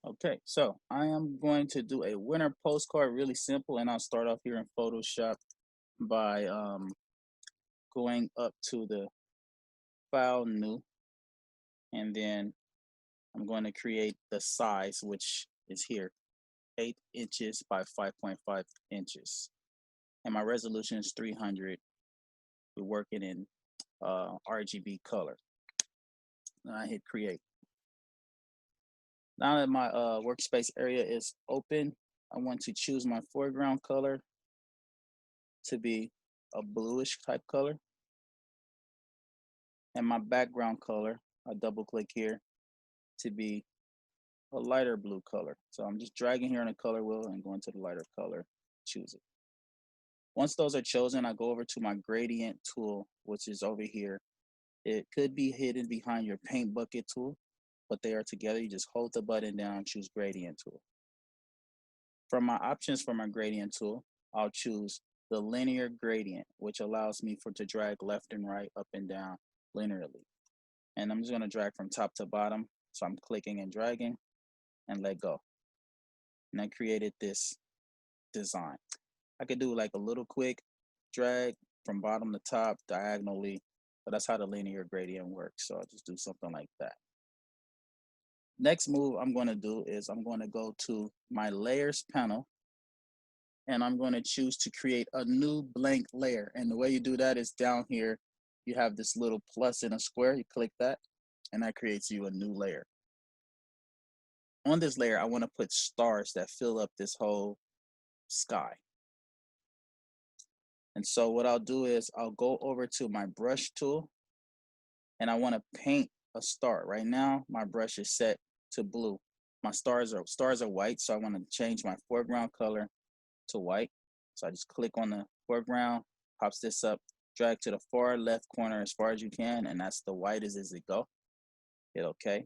Okay, so I am going to do a winter postcard, really simple, and I'll start off here in Photoshop by going up to the File, New, and then I'm going to create the size, which is here, 8 inches by 5.5 inches. And my resolution is 300. We're working in RGB color. And I hit create. Now that my workspace area is open, I want to choose my foreground color to be a bluish type color. And my background color, I double click here to be a lighter blue color. So I'm just dragging here on the color wheel and going to the lighter color, choose it. Once those are chosen, I go over to my gradient tool, which is over here. It could be hidden behind your paint bucket tool, but they are together. You just hold the button down, choose gradient tool. From my options for my gradient tool, I'll choose the linear gradient, which allows me to drag left and right, up and down linearly. And I'm just gonna drag from top to bottom. So I'm clicking and dragging and let go. And I created this design. I could do like a little quick drag from bottom to top diagonally, but that's how the linear gradient works. So I'll just do something like that. Next move I'm going to do is I'm going to go to my layers panel and I'm going to choose to create a new blank layer. And the way you do that is down here, you have this little plus in a square, you click that and that creates you a new layer. On this layer, I want to put stars that fill up this whole sky. And so what I'll do is I'll go over to my brush tool and I want to paint a star. Right now, my brush is set to blue. My stars are white, so I want to change my foreground color to white. So I just click on the foreground, pops this up, drag to the far left corner as far as you can, and that's the whitest as it go. Hit OK.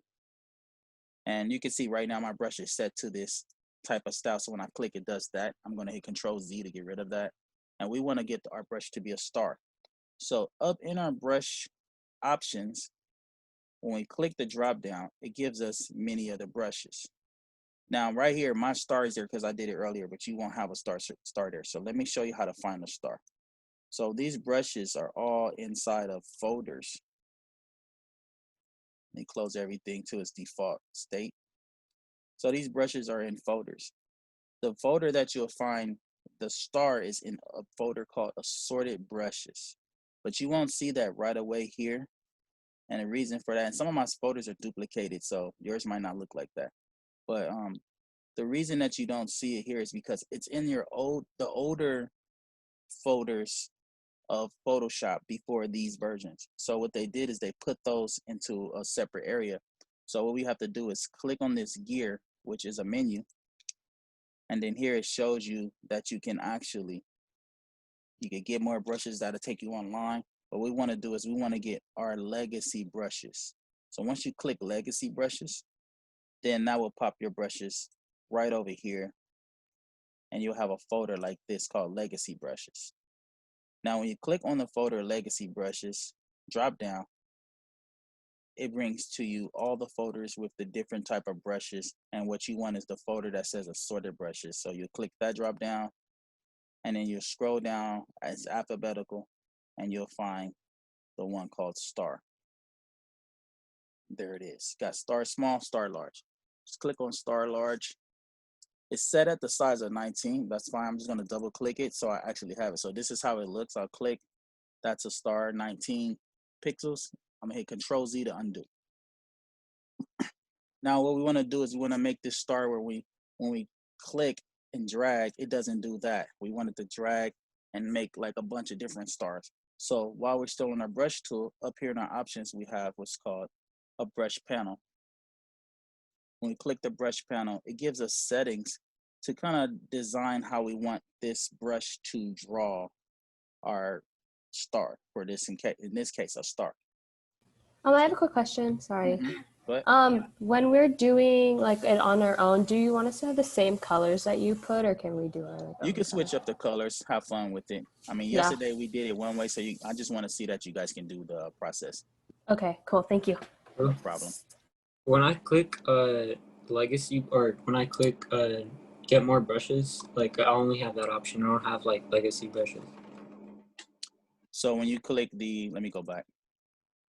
And you can see right now my brush is set to this type of style. So when I click, it does that. I'm going to hit Control Z to get rid of that. And we want to get our brush to be a star. So up in our brush options, when we click the drop down, it gives us many other brushes. Now right here, my star is there because I did it earlier, but you won't have a star there. So let me show you how to find a star. So these brushes are all inside of folders. Let me close everything to its default state. So these brushes are in folders. The folder that you'll find the star is in a folder called assorted brushes, but you won't see that right away here. And the reason for that, and some of my folders are duplicated, so yours might not look like that. But the reason that you don't see it here is because it's in the older folders of Photoshop before these versions. So what they did is they put those into a separate area. So what we have to do is click on this gear, which is a menu. And then here it shows you that you can get more brushes that'll take you online. What we want to do is we want to get our legacy brushes. So once you click legacy brushes, then that will pop your brushes right over here. And you'll have a folder like this called legacy brushes. Now, when you click on the folder legacy brushes, drop down, it brings to you all the folders with the different type of brushes. And what you want is the folder that says assorted brushes. So you click that drop down and then you scroll down as alphabetical and you'll find the one called star. There it is. Got star small, star large. Just click on star large. It's set at the size of 19. That's fine. I'm just going to double click it so I actually have it. So this is how it looks. I'll click. That's a star, 19 pixels. I'm going to hit Control Z to undo. Now what we want to do is we want to make this star where when we click and drag, it doesn't do that. We want it to drag and make like a bunch of different stars. So while we're still in our brush tool, up here in our options, we have what's called a brush panel. When we click the brush panel, it gives us settings to kind of design how we want this brush to draw our star for this, in this case, a star. I have a quick question. Sorry. But when we're doing like it on our own, do you want us to have the same colors that you put, or can we do it? You can switch up the colors, have fun with it. I mean, Yeah. yesterday we did it one way, so I just want to see that you guys can do the process. Okay, cool. Thank you. No problem. When I click legacy, or when I click get more brushes, like I only have that option. I don't have like legacy brushes. So when you click the, let me go back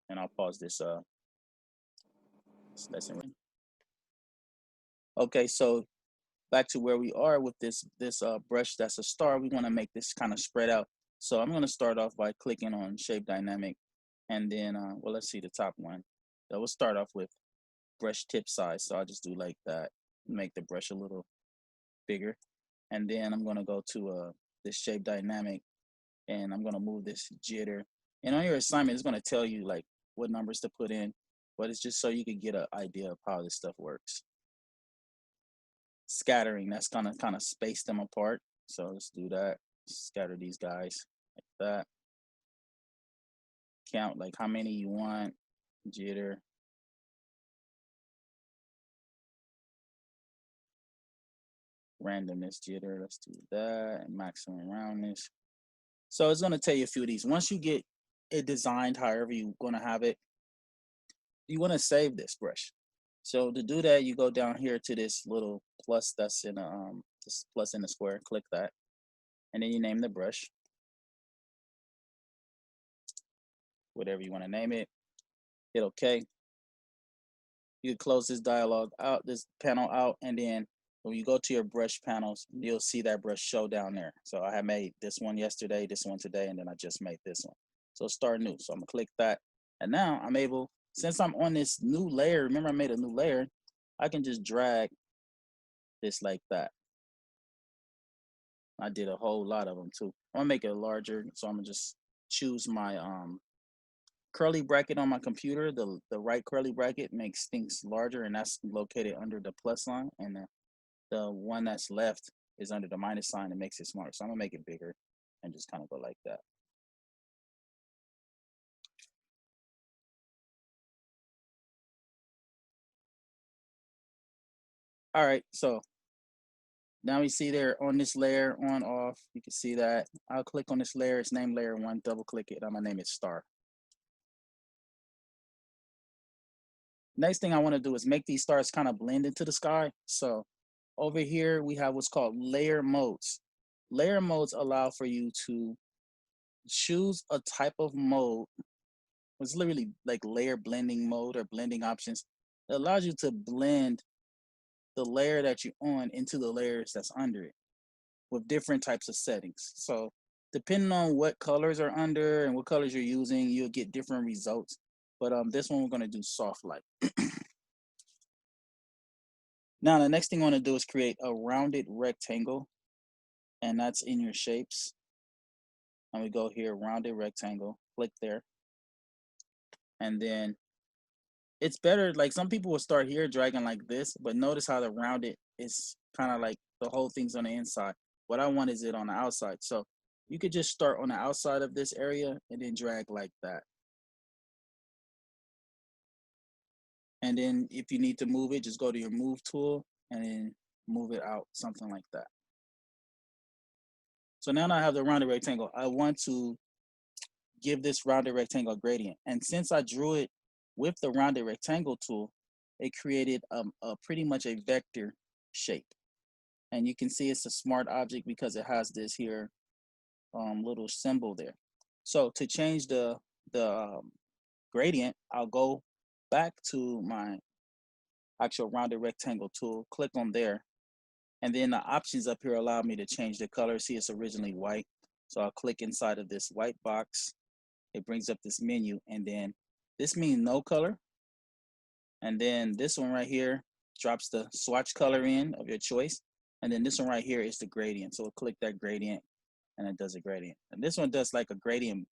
and I'll pause this lesson. Okay, so back to where we are with this brush that's a star. We want to make this kind of spread out. So I'm going to start off by clicking on shape dynamic, and then well, let's see the top one. So we'll start off with brush tip size. So I'll just do like that, make the brush a little bigger, and then I'm going to go to this shape dynamic, and I'm going to move this jitter. And on your assignment, it's going to tell you like what numbers to put in, but it's just so you can get an idea of how this stuff works. Scattering, that's gonna kind of space them apart. So let's do that. Scatter these guys like that. Count like how many you want. Jitter. Randomness jitter. Let's do that. And maximum roundness. So it's gonna tell you a few of these. Once you get it designed however you're gonna have it, you want to save this brush. So to do that, you go down here to this little plus that's in a this plus in the square. Click that, and then you name the brush, whatever you want to name it. Hit OK. You can close this dialog out, this panel out, and then when you go to your brush panels, you'll see that brush show down there. So I had made this one yesterday, this one today, and then I just made this one. So start new. So I'm gonna click that. And now I'm able, since I'm on this new layer, remember I made a new layer, I can just drag this like that. I did a whole lot of them too. I'm gonna make it larger, so I'm gonna just choose my curly bracket on my computer. The right curly bracket makes things larger, and that's located under the plus sign, and the one that's left is under the minus sign and makes it smaller. So I'm gonna make it bigger and just kind of go like that. All right, so now we see there on this layer on off, you can see that. I'll click on this layer, it's named layer 1, double click it, I'm gonna name it star. Next thing I wanna do is make these stars kind of blend into the sky. So over here, we have what's called layer modes. Layer modes allow for you to choose a type of mode. It's literally like layer blending mode or blending options. It allows you to blend the layer that you're on into the layers that's under it with different types of settings. So depending on what colors are under and what colors you're using, you'll get different results. But this one we're gonna do soft light. Now the next thing I wanna do is create a rounded rectangle, and that's in your shapes. And we go here, rounded rectangle, click there. And then it's better, like some people will start here dragging like this, but notice how the rounded is kind of like the whole thing's on the inside. What I want is it on the outside. So you could just start on the outside of this area and then drag like that. And then if you need to move it, just go to your move tool and then move it out, something like that. So now that I have the rounded rectangle, I want to give this rounded rectangle a gradient. And since I drew it with the rounded rectangle tool, it created a pretty much a vector shape. And you can see it's a smart object because it has this here little symbol there. So to change the gradient, I'll go back to my actual rounded rectangle tool, click on there, and then the options up here allow me to change the color. See, it's originally white. So I'll click inside of this white box. It brings up this menu, and then this means no color. And then this one right here drops the swatch color in of your choice. And then this one right here is the gradient. So we'll click that gradient and it does a gradient. And this one does like a gradient,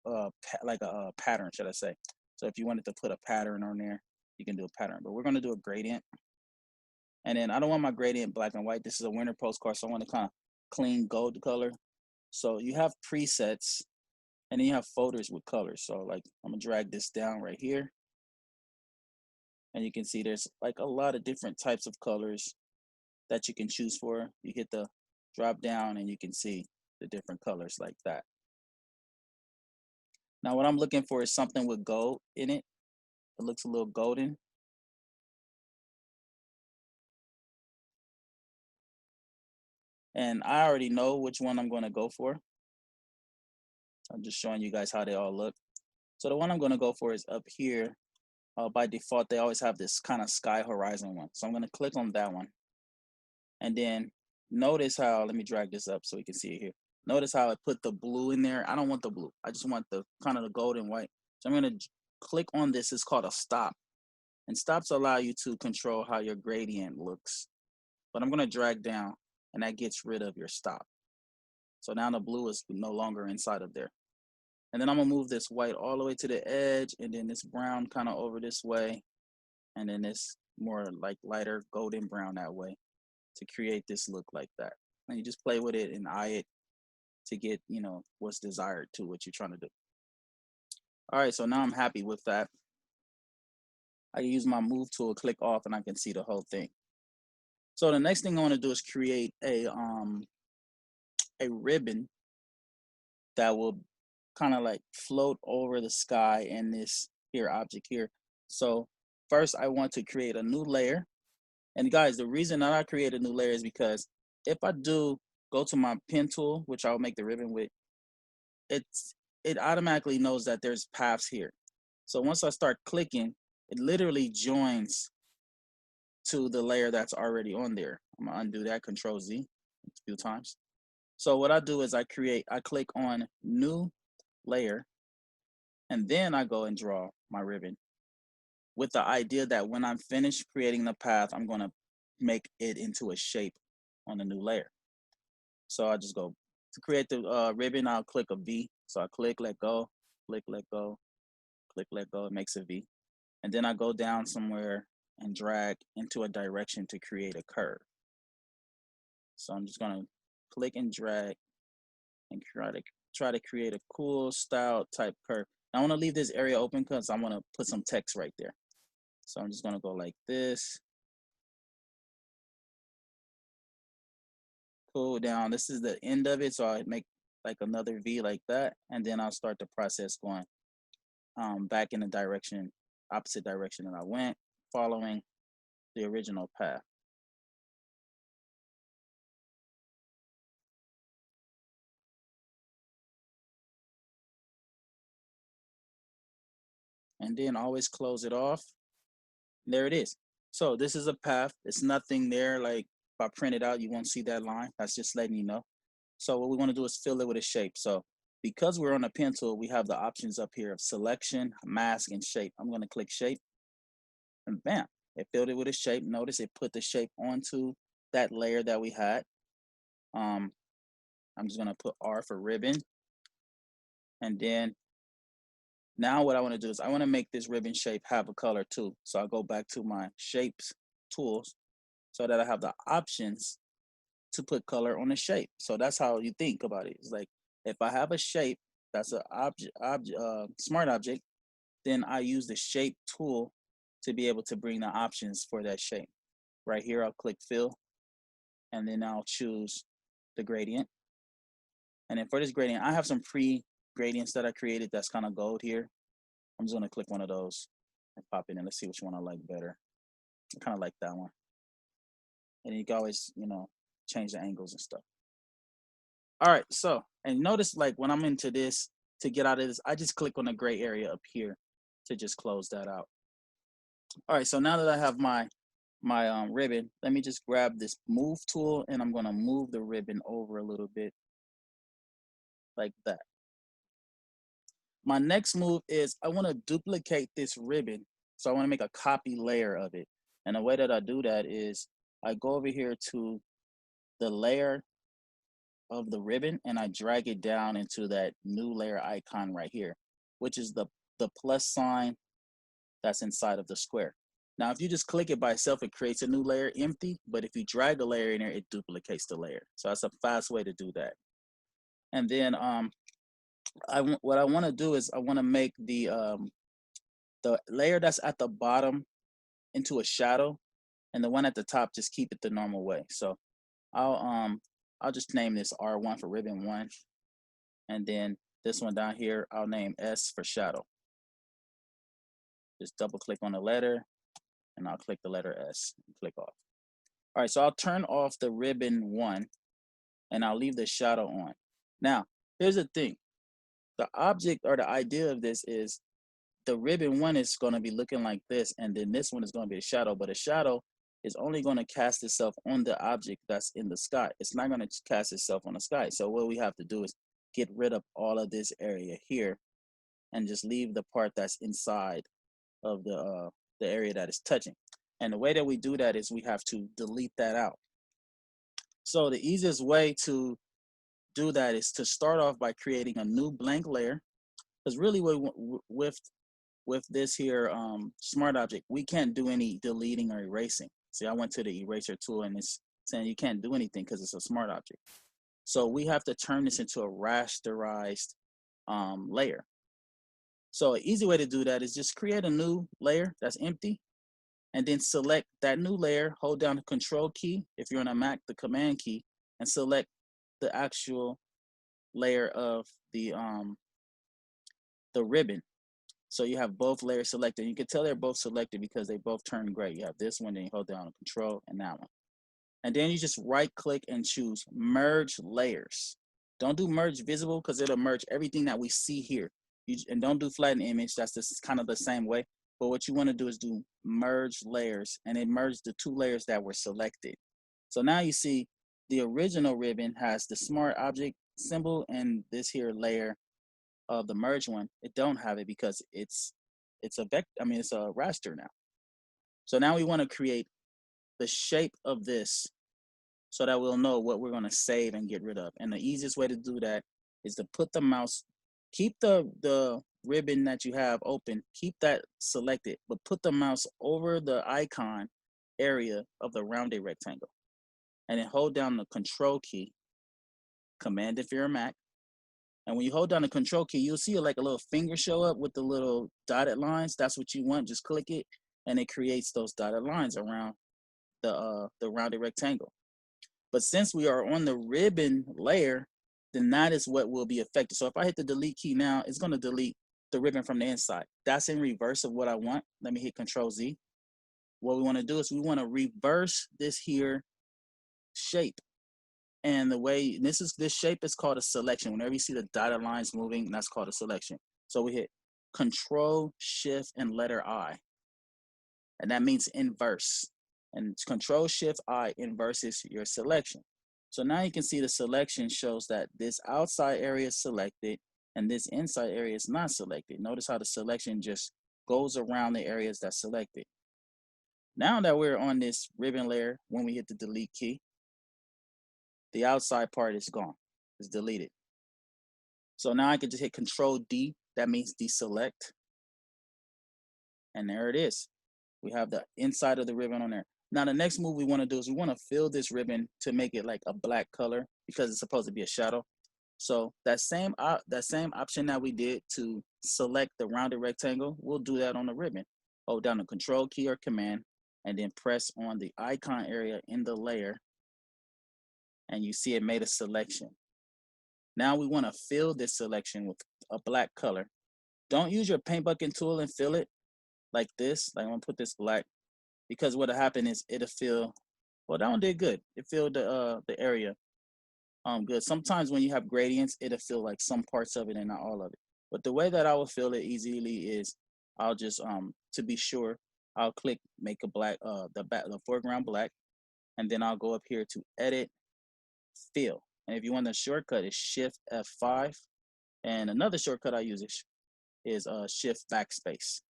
like a pattern, should I say. So if you wanted to put a pattern on there, you can do a pattern, but we're gonna do a gradient. And then I don't want my gradient black and white. This is a winter postcard, so I want to kind of clean gold color. So you have presets and then you have folders with colors. So like I'm gonna drag this down right here. And you can see there's like a lot of different types of colors that you can choose for. You hit the drop down and you can see the different colors like that. Now what I'm looking for is something with gold in it. It looks a little golden. And I already know which one I'm going to go for. I'm just showing you guys how they all look. So the one I'm going to go for is up here. By default, they always have this kind of sky horizon one. So I'm going to click on that one. And then notice how, let me drag this up so we can see it here. Notice how I put the blue in there. I don't want the blue. I just want the kind of the gold and white. So I'm going to click on this. It's called a stop. And stops allow you to control how your gradient looks. But I'm going to drag down, and that gets rid of your stop. So now the blue is no longer inside of there. And then I'm going to move this white all the way to the edge, and then this brown kind of over this way, and then this more like lighter golden brown that way to create this look like that. And you just play with it and eye it to get, you know, what's desired to what you're trying to do. All right, so now I'm happy with that. I use my move tool, click off, and I can see the whole thing. So the next thing I want to do is create a ribbon that will kind of like float over the sky in this here object here. So first I want to create a new layer. And guys, the reason that I create a new layer is because if I do go to my pen tool, which I'll make the ribbon with, it automatically knows that there's paths here. So once I start clicking, it literally joins to the layer that's already on there. I'm gonna undo that, Control Z a few times. So what I do is I click on new layer, and then I go and draw my ribbon with the idea that when I'm finished creating the path, I'm gonna make it into a shape on the new layer. So I just go to create the ribbon, I'll click a V. So I click, let go, click, let go, click, let go, it makes a V. And then I go down somewhere and drag into a direction to create a curve. So I'm just gonna click and drag and try to create a cool style type curve. Now I wanna leave this area open because I wanna put some text right there. So I'm just gonna go like this. Pull down, this is the end of it. So I make like another V like that. And then I'll start the process going back in the direction, opposite direction that I went, following the original path. And then always close it off. There it is. So this is a path. It's nothing there. Like if I print it out, you won't see that line. That's just letting you know. So what we want to do is fill it with a shape. So because we're on a pen tool, we have the options up here of selection, mask, and shape. I'm going to click shape, and bam, it filled it with a shape. Notice it put the shape onto that layer that we had. I'm just going to put R for ribbon. And then now what I want to do is I want to make this ribbon shape have a color too. So I'll go back to my shapes tools so that I have the options to put color on the shape. So that's how you think about it. It's like if I have a shape that's a smart object, then I use the shape tool to be able to bring the options for that shape. Right here, I'll click fill, and then I'll choose the gradient. And then for this gradient, I have some pre-gradients that I created that's kind of gold here. I'm just gonna click one of those and pop it in. Let's see which one I like better. I kind of like that one. And you can always, you know, change the angles and stuff. All right, so, and notice like when I'm into this, to get out of this, I just click on the gray area up here to just close that out. All right, so now that I have my ribbon, let me just grab this move tool and I'm gonna move the ribbon over a little bit like that. My next move is I wanna duplicate this ribbon. So I wanna make a copy layer of it. And the way that I do that is I go over here to the layer of the ribbon and I drag it down into that new layer icon right here, which is the plus sign that's inside of the square. Now, if you just click it by itself, it creates a new layer empty, but if you drag a layer in there, it duplicates the layer. So that's a fast way to do that. And then what I want to do is I want to make the layer that's at the bottom into a shadow, and the one at the top, just keep it the normal way. So I'll just name this R1 for ribbon 1. And then this one down here, I'll name S for shadow. Just double click on the letter and I'll click the letter S and click off. All right, so I'll turn off the ribbon 1 and I'll leave the shadow on. Now, here's the thing. The object or the idea of this is the ribbon one is going to be looking like this, and then this one is going to be a shadow, but a shadow is only going to cast itself on the object that's in the sky. It's not going to cast itself on the sky. So what we have to do is get rid of all of this area here and just leave the part that's inside of the area that is touching. And the way that we do that is we have to delete that out. So the easiest way to do that is to start off by creating a new blank layer, because really with this here smart object, we can't do any deleting or erasing. See, I went to the eraser tool and it's saying you can't do anything because it's a smart object. So we have to turn this into a rasterized layer. So an easy way to do that is just create a new layer that's empty, and then select that new layer, hold down the control key, if you're on a Mac, the command key, and select the actual layer of the ribbon. So you have both layers selected. You can tell they're both selected because they both turn gray. You have this one, then you hold down the control, and that one. And then you just right click and choose merge layers. Don't do merge visible because it'll merge everything that we see here. And don't do flatten image. That's just kind of the same way. But what you want to do is do merge layers, and it merged the two layers that were selected. So now you see the original ribbon has the smart object symbol, and this here layer of the merge one, it don't have it because it's a vector. I mean, it's a raster now. So now we want to create the shape of this so that we'll know what we're going to save and get rid of. And the easiest way to do that is to put the mouse, keep the ribbon that you have open, keep that selected, but put the mouse over the icon area of the rounded rectangle. And then hold down the control key, command if you're a Mac. And when you hold down the control key, you'll see like a little finger show up with the little dotted lines. That's what you want. Just click it, and it creates those dotted lines around the rounded rectangle. But since we are on the ribbon layer, then that is what will be affected. So if I hit the delete key now, it's going to delete the ribbon from the inside. That's in reverse of what I want. Let me hit Control Z. What we want to do is we want to reverse this here shape. And the way this shape is called a selection. Whenever you see the dotted lines moving, that's called a selection. So we hit Control, Shift, and letter I. And that means inverse. And Control Shift I inverses your selection. So now you can see the selection shows that this outside area is selected and this inside area is not selected. Notice how the selection just goes around the areas that's selected. Now that we're on this ribbon layer, when we hit the delete key, the outside part is gone. It's deleted. So now I can just hit Control D. That means deselect. And there it is. We have the inside of the ribbon on there. Now the next move we want to do is we want to fill this ribbon to make it like a black color because it's supposed to be a shadow. So that same option that we did to select the rounded rectangle, we'll do that on the ribbon. Hold down the Control key or Command, and then press on the icon area in the layer, and you see it made a selection. Now we want to fill this selection with a black color. Don't use your paint bucket tool and fill it like this. Like I'm gonna put this black, because what'll happen is it'll fill. Well, that one did good. It filled the area good. Sometimes when you have gradients, it'll fill like some parts of it and not all of it. But the way that I will fill it easily is I'll just to be sure, I'll click make a black the foreground black, and then I'll go up here to edit fill. And if you want the shortcut, it's Shift F5. And another shortcut I use is Shift Backspace.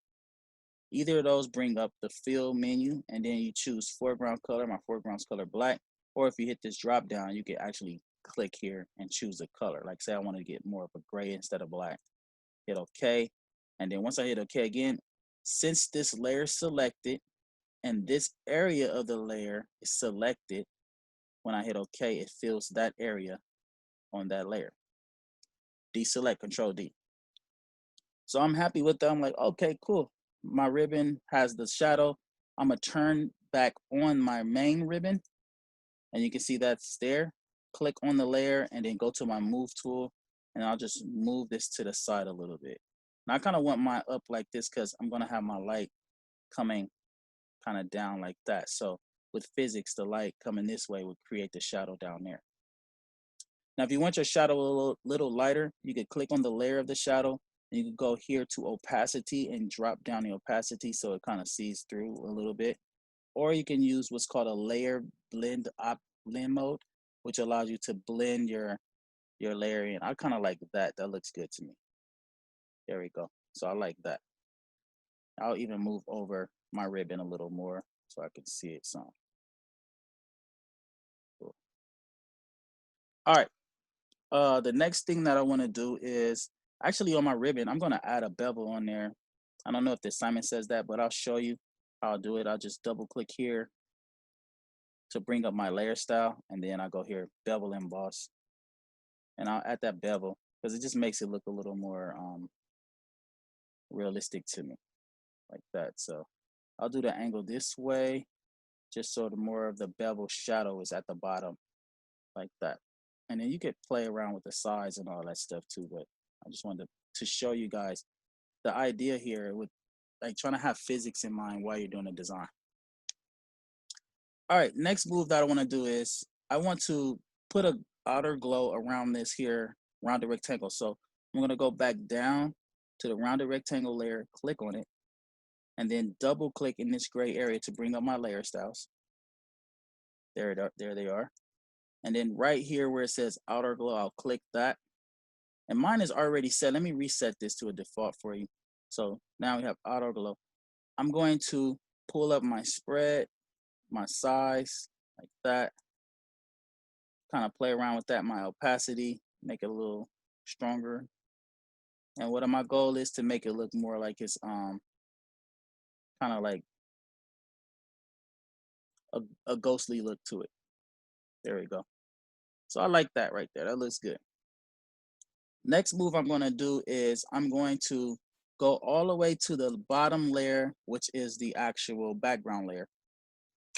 Either of those bring up the fill menu, and then you choose foreground color. My foreground's color black. Or if you hit this drop down, you can actually click here and choose a color. Like say I want to get more of a gray instead of black. Hit OK. And then once I hit OK again, since this layer is selected and this area of the layer is selected, when I hit OK, it fills that area on that layer. Deselect, Control D. So I'm happy with that. I'm like, okay, cool. My ribbon has the shadow. I'm gonna turn back on my main ribbon, and you can see that's there. Click on the layer and then go to my move tool, and I'll just move this to the side a little bit. Now I kind of want mine up like this because I'm gonna have my light coming kind of down like that. So with physics, the light coming this way would create the shadow down there. Now, if you want your shadow a little lighter, you could click on the layer of the shadow, and you can go here to opacity and drop down the opacity so it kind of sees through a little bit. Or you can use what's called a layer blend mode, which allows you to blend your layer in. I kind of like that. That looks good to me. There we go. So I like that. I'll even move over my ribbon a little more so I can see it some. Cool. All right. The next thing that I want to do is actually on my ribbon, I'm going to add a bevel on there. I don't know if the assignment says that, but I'll show you how I'll do it. I'll just double click here to bring up my layer style, and then I go here, bevel emboss, and I'll add that bevel because it just makes it look a little more realistic to me, like that. So I'll do the angle this way, just so the more of the bevel shadow is at the bottom, like that. And then you could play around with the size and all that stuff too, but I just wanted to show you guys the idea here with like trying to have physics in mind while you're doing a design. All right, next move that I want to do is I want to put a outer glow around this here rounded rectangle. So I'm going to go back down to the rounded rectangle layer, click on it, and then double click in this gray area to bring up my layer styles. There they are. And then right here where it says outer glow, I'll click that. And mine is already set. Let me reset this to a default for you. So now we have outer glow. I'm going to pull up my spread, my size, like that. Kind of play around with that, my opacity, make it a little stronger. And what my goal is to make it look more like it's kind of like a ghostly look to it. There we go. So I like that right there. That looks good. Next move I'm going to do is I'm going to go all the way to the bottom layer, which is the actual background layer.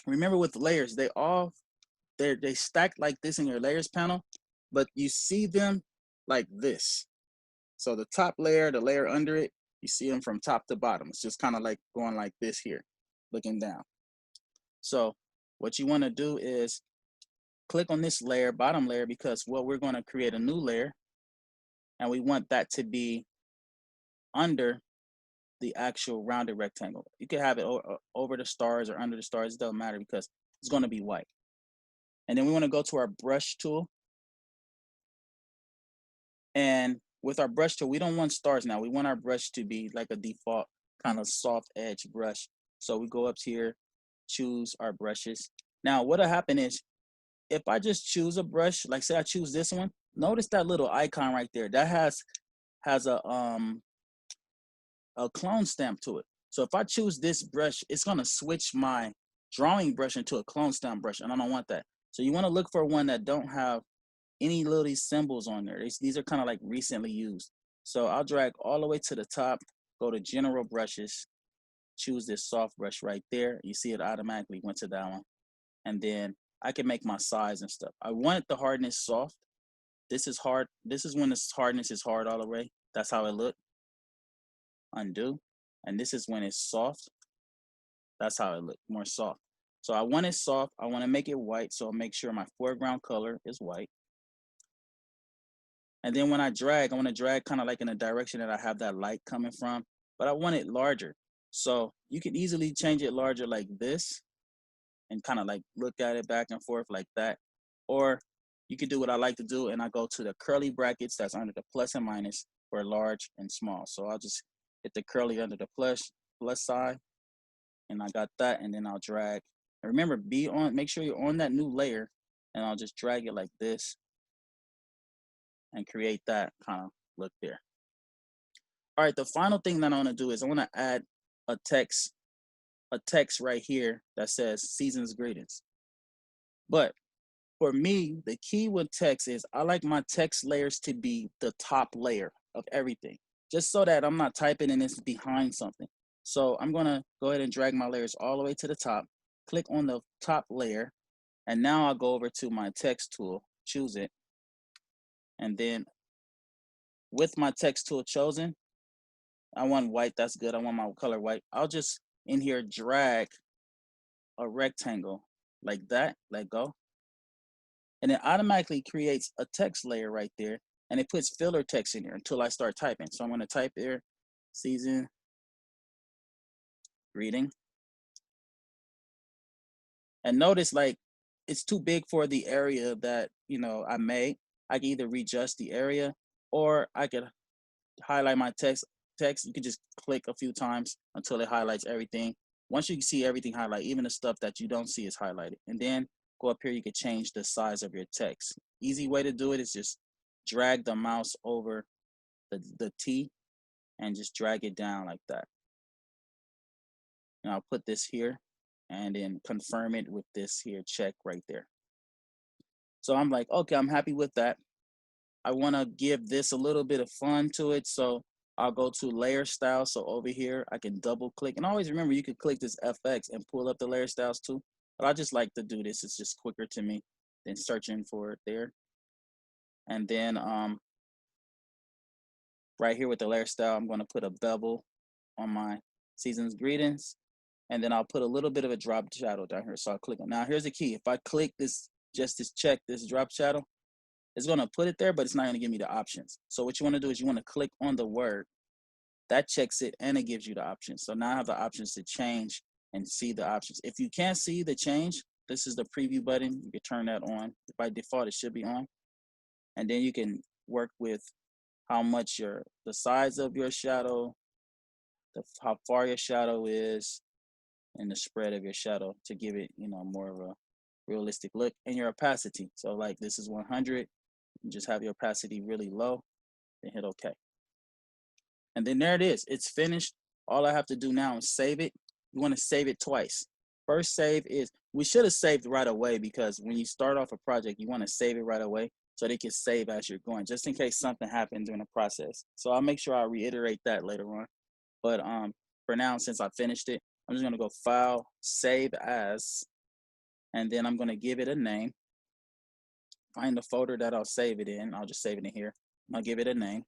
Remember with layers, they stack like this in your layers panel, but you see them like this. So the top layer, the layer under it, you see them from top to bottom. It's just kind of like going like this here, looking down. So what you want to do is click on this layer, bottom layer, because we're going to create a new layer, and we want that to be under the actual rounded rectangle. You can have it over the stars or under the stars. It doesn't matter because it's going to be white. And then we want to go to our brush tool. And with our brush tool, we don't want stars now. We want our brush to be like a default kind of soft edge brush. So we go up here, choose our brushes. Now what'll happen is if I just choose a brush, like say I choose this one, notice that little icon right there. That has a clone stamp to it. So if I choose this brush, it's gonna switch my drawing brush into a clone stamp brush, and I don't want that. So you wanna look for one that don't have any little these symbols on there. These are kind of like recently used. So I'll drag all the way to the top, go to general brushes, choose this soft brush right there. You see it automatically went to that one. And then I can make my size and stuff. I want the hardness soft. This is hard. This is when the hardness is hard all the way. That's how it look. Undo. And this is when it's soft. That's how it look, more soft. So I want it soft. I want to make it white. So I'll make sure my foreground color is white. And then when I drag, I want to drag kind of like in a direction that I have that light coming from, but I want it larger. So you can easily change it larger like this and kind of like look at it back and forth like that. Or you can do what I like to do, and I go to the curly brackets that's under the plus and minus for large and small. So I'll just hit the curly under the plus side, and I got that, and then I'll drag. And remember, make sure you're on that new layer, and I'll just drag it like this and create that kind of look there. All right, the final thing that I want to do is I want to add a text right here that says season's greetings. But for me, the key with text is I like my text layers to be the top layer of everything, just so that I'm not typing and it's behind something. So I'm gonna go ahead and drag my layers all the way to the top, click on the top layer, and now I'll go over to my text tool, choose it, and then with my text tool chosen, I want white, that's good. I want my color white. I'll just in here drag a rectangle like that, let go. and it automatically creates a text layer right there, and it puts filler text in there until I start typing. So I'm going to type there, season greeting. And notice like it's too big for the area that, you know, I made. I can either readjust the area or I could highlight my text. You can just click a few times until it highlights everything. Once you see everything highlight, even the stuff that you don't see is highlighted. And then go up here, you can change the size of your text. Easy way to do it is just drag the mouse over the T and just drag it down like that. And I'll put this here and then confirm it with this here check right there. So I'm like, okay, I'm happy with that. I want to give this a little bit of fun to it. So I'll go to layer style. So over here, I can double click. And always remember, you could click this FX and pull up the layer styles too. But I just like to do this. It's just quicker to me than searching for it there. And then right here with the layer style, I'm going to put a bevel on my season's greetings. And then I'll put a little bit of a drop shadow down here. So I'll click on. Now here's the key. If I click this, just this check, this drop shadow, it's going to put it there, but it's not going to give me the options. So what you want to do is you want to click on the word. That checks it and it gives you the options. So now I have the options to change and see the options. If you can't see the change, this is the preview button. You can turn that on. By default, it should be on. And then you can work with how much the size of your shadow, how far your shadow is, and the spread of your shadow to give it, you know, more of a realistic look. And your opacity. So like this is 100. You just have your opacity really low, then hit OK. And then there it is. It's finished. All I have to do now is save it. You want to save it twice. First save is, we should have saved right away, because when you start off a project, you want to save it right away so they can save as you're going, just in case something happened during the process. So I'll make sure I reiterate that later on. But for now, since I finished it, I'm just going to go File, Save As, and then I'm going to give it a name. Find the folder that I'll save it in. I'll just save it in here. I'll give it a name.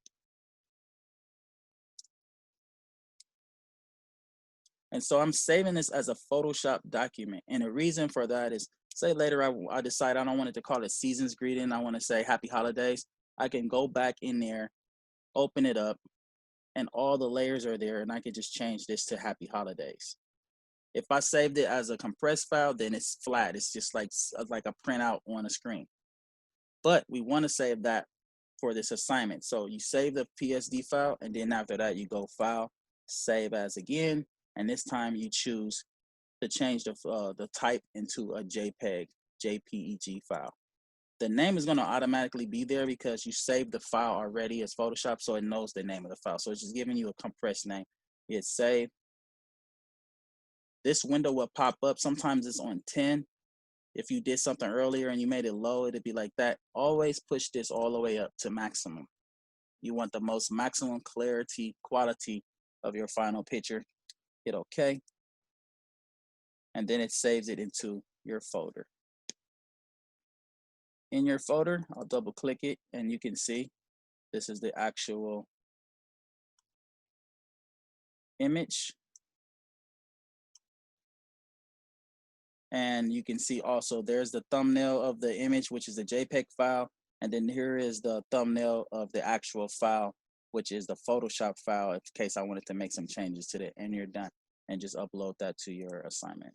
And so I'm saving this as a Photoshop document. And the reason for that is, say later I decide I don't want it to call it Season's Greeting. I want to say Happy Holidays. I can go back in there, open it up, and all the layers are there. And I can just change this to Happy Holidays. If I saved it as a compressed file, then it's flat. It's just like a printout on a screen. But we want to save that for this assignment. So you save the PSD file, and then after that, you go File, Save As again. And this time you choose to change the type into a JPEG file. The name is going to automatically be there because you saved the file already as Photoshop, so it knows the name of the file. So it's just giving you a compressed name. Hit save. This window will pop up. Sometimes it's on 10. If you did something earlier and you made it low, it'd be like that. Always push this all the way up to maximum. You want the most maximum clarity, quality of your final picture. Hit OK. And then it saves it into your folder. In your folder, I'll double click it and you can see this is the actual image. And you can see also there's the thumbnail of the image, which is the JPEG file. And then here is the thumbnail of the actual file, which is the Photoshop file, in case I wanted to make some changes to it. And you're done. And just upload that to your assignment.